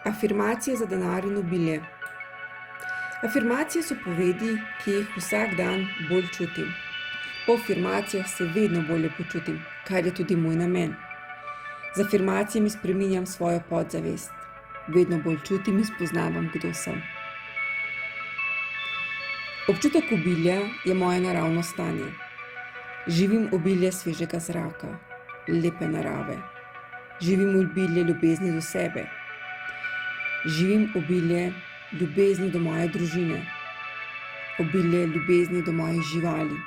Afirmacije za denar in obilje. Afirmacije so povedi, ki jih vsak dan bolj čutim. Po afirmacijah se vedno bolje počutim, kar je tudi moj namen. Z afirmacijami spreminjam svojo podzavest. Vedno bolj čutim in spoznavam, kdo sem. Občutek obilja je moje naravno stanje. Živim obilje svežega zraka, lepe narave. Živim obilje ljubezni do sebe. Živim obilje ljubezni do moje družine. Obilje ljubezni do mojih živali.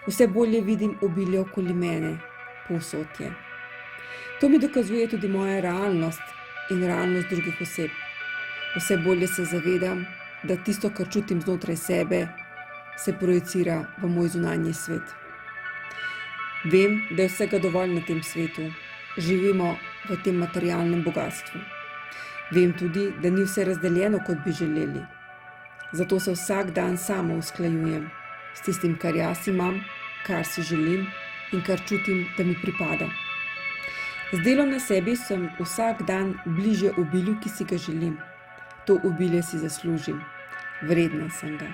Vse bolje vidim obilje okoli mene, povsod je. To mi dokazuje tudi moja realnost in realnost drugih oseb. Vse bolje se zavedam, da tisto, kar čutim znotraj sebe, se projicira v moj zunanji svet. Vem, da je vsega dovolj na tem svetu. Živimo v tem materialnem bogatstvu. Vem tudi, da ni vse razdeljeno, kot bi želeli. Zato se vsak dan sama usklajujem s tistim, kar jaz imam, kar si želim in kar čutim, da mi pripada. Z delom na sebi sem vsak dan bliže obilju, ki si ga želim. To obilje si zaslužim. Vredna sem ga.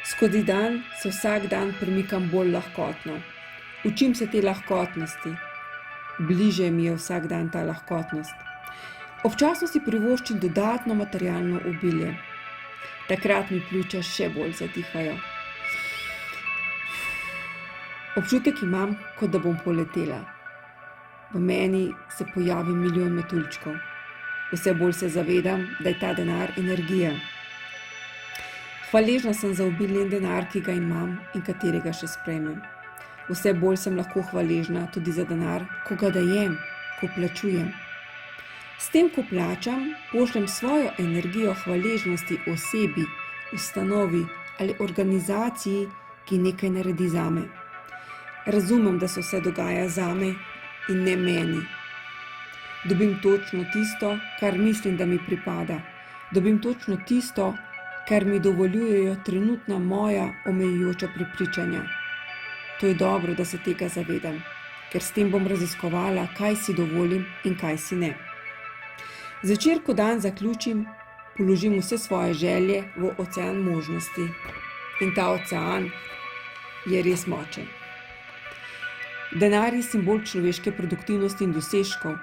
Skozi dan se vsak dan premikam bolj lahkotno. Učim se te lahkotnosti. Bliže mi je vsak dan ta lahkotnost. Občasno si privoščim dodatno materialno obilje. Takrat mi pljuča še bolj zadihajo. Občutek imam, kot da bom poletela. V meni se pojavi milijon metuljčkov. Vse bolj se zavedam, da je ta denar energija. Hvaležna sem za obilje in denar, ki ga imam in katerega še sprejmem. Vse bolj sem lahko hvaležna tudi za denar, ko ga dajem, ko plačujem. S tem, ko plačam, pošljem svojo energijo hvaležnosti osebi, ustanovi ali organizaciji, ki nekaj naredi zame. Razumem, da se vse dogaja zame in ne meni. Dobim točno tisto, kar mislim, da mi pripada. Dobim točno tisto, kar mi dovoljujejo trenutna moja omejujoča prepričanja. To je dobro, da se tega zavedam, ker s tem bom raziskovala, kaj si dovolim in kaj si ne. Zvečer, ko dan zaključim, položim vse svoje želje v ocean možnosti. In ta ocean je res močen. Denar je simbol človeške produktivnosti in dosežkov.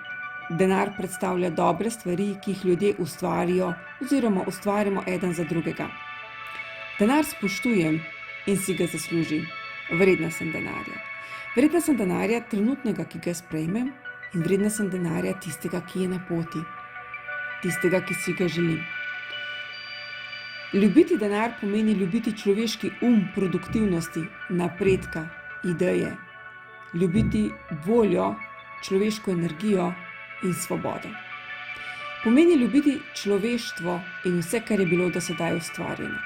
Denar predstavlja dobre stvari, ki jih ljudje ustvarijo oziroma ustvarimo eden za drugega. Denar spoštujem in si ga zaslužim. Vredna sem denarja. Vredna sem denarja trenutnega, ki ga sprejmem, in vredna sem denarja tistega, ki je na poti. Tistega, ki si ga želim. Ljubiti denar pomeni ljubiti človeški produktivnosti, napredka, ideje. Ljubiti voljo, človeško energijo in svobodo. Pomeni ljubiti človeštvo in vse, kar je bilo do sedaj ustvarjeno.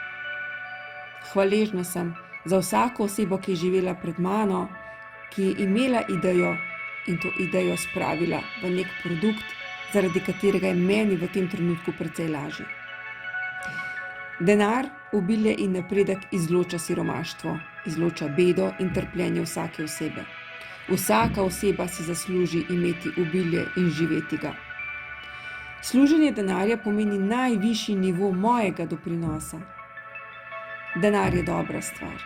Hvaležna sem za vsako osebo, ki je živela pred mano, ki je imela idejo in to idejo spravila v nek produkt, zaradi katerega je meni v tem trenutku precej lažje. Denar, obilje in napredek izloča siromaštvo, izloča bedo in trpljenje vsake osebe. Vsaka oseba si zasluži imeti obilje in živeti ga. Služenje denarja pomeni najvišji nivo mojega doprinosa. Denar je dobra stvar.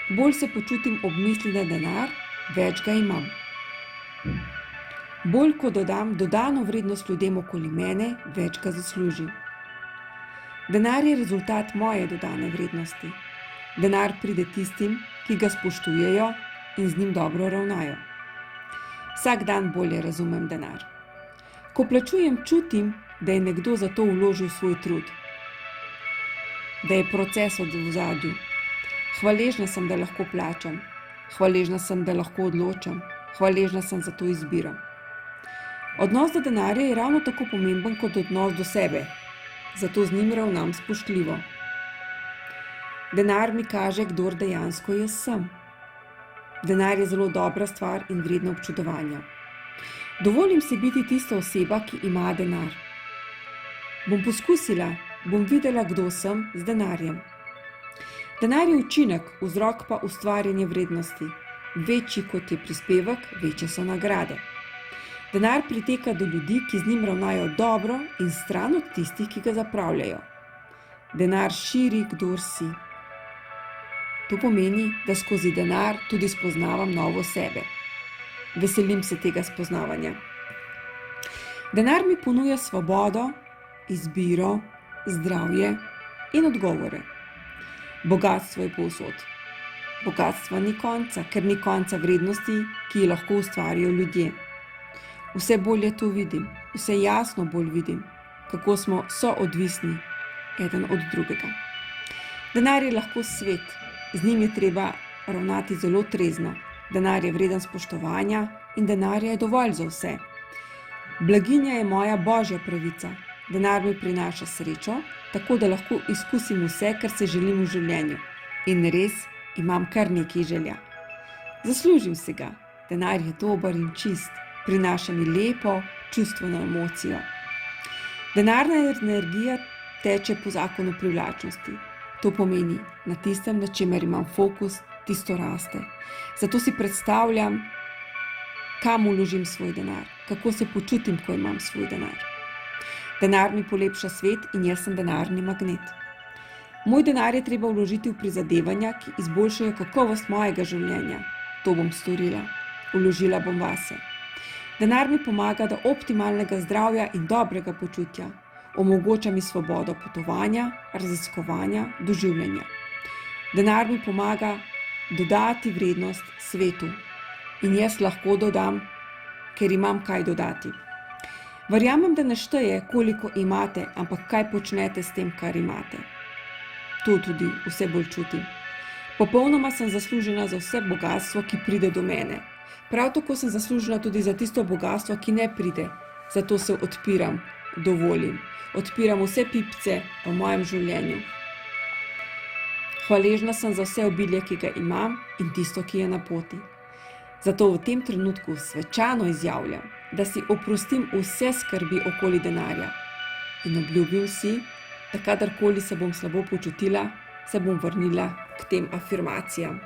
Bolj se počutim ob misli na denar, več ga imam. Bolj, ko dodam dodano vrednost ljudem okoli mene, več ga zaslužim. Denar je rezultat moje dodane vrednosti. Denar pride tistim, ki ga spoštujejo in z njim dobro ravnajo. Vsak dan bolje razumem denar. Ko plačujem, čutim, da je nekdo za to vložil svoj trud. Da je proces v ozadju. Hvaležna sem, da lahko plačam. Hvaležna sem, da lahko odločam. Hvaležna sem za to izbiro. Odnos do denarja je ravno tako pomemben kot odnos do sebe, zato z njim ravnam spoštljivo. Denar mi kaže, kdor dejansko jaz sem. Denar je zelo dobra stvar in vredna občudovanja. Dovolim si biti tista oseba, ki ima denar. Bom poskusila, bom videla, kdo sem z denarjem. Denar je učinek, vzrok pa ustvarjanje vrednosti. Večji kot je prispevek, večje so nagrade. Denar priteka do ljudi, ki z njim ravnajo dobro in stran od tistih, ki ga zapravljajo. Denar širi, kdor si. To pomeni, da skozi denar tudi spoznavam novo sebe. Veselim se tega spoznavanja. Denar mi ponuja svobodo, izbiro, zdravje in odgovore. Bogastvo je povsod. Bogatstva ni konca, ker ni konca vrednosti, ki jih lahko ustvarijo ljudje. Vse bolje to vidim, vse jasno bolj vidim, kako smo soodvisni eden od drugega. Denar je lahko svet, z njim je treba ravnati zelo trezno. Denar je vreden spoštovanja in denarja je dovolj za vse. Blaginja je moja božja pravica. Denar mi prinaša srečo, tako da lahko izkusim vse, kar se želim v življenju. In res imam kar nekaj želja. Zaslužim si ga. Denar je dober in čist. Prinaša mi lepo, čustveno emocijo. Denarna energija teče po zakonu privlačnosti. To pomeni, na tistem, na čemer imam fokus, tisto raste. Zato si predstavljam, kam vložim svoj denar, kako se počutim, ko imam svoj denar. Denar mi polepša svet in jaz sem denarni magnet. Moj denar je treba vložiti v prizadevanja, ki izboljšajo kakovost mojega življenja. To bom storila. Vložila bom vase. Denar mi pomaga do optimalnega zdravja in dobrega počutja. Omogoča mi svobodo potovanja, raziskovanja, doživljanja. Denar mi pomaga dodati vrednost svetu. In jaz lahko dodam, ker imam kaj dodati. Verjamem, da ne šteje, koliko imate, ampak kaj počnete s tem, kar imate. To tudi vse bolj čutim. Popolnoma sem zaslužena za vse bogastvo, ki pride do mene. Prav tako sem zaslužena tudi za tisto bogastvo, ki ne pride. Zato se odpiram, dovolim. Odpiram vse pipce v mojem življenju. Hvaležna sem za vse obilje, ki ga imam in tisto, ki je na poti. Zato v tem trenutku svečano izjavljam, da si oprostim vse skrbi okoli denarja. In obljubim si, da kadarkoli se bom slabo počutila, se bom vrnila k tem afirmacijam.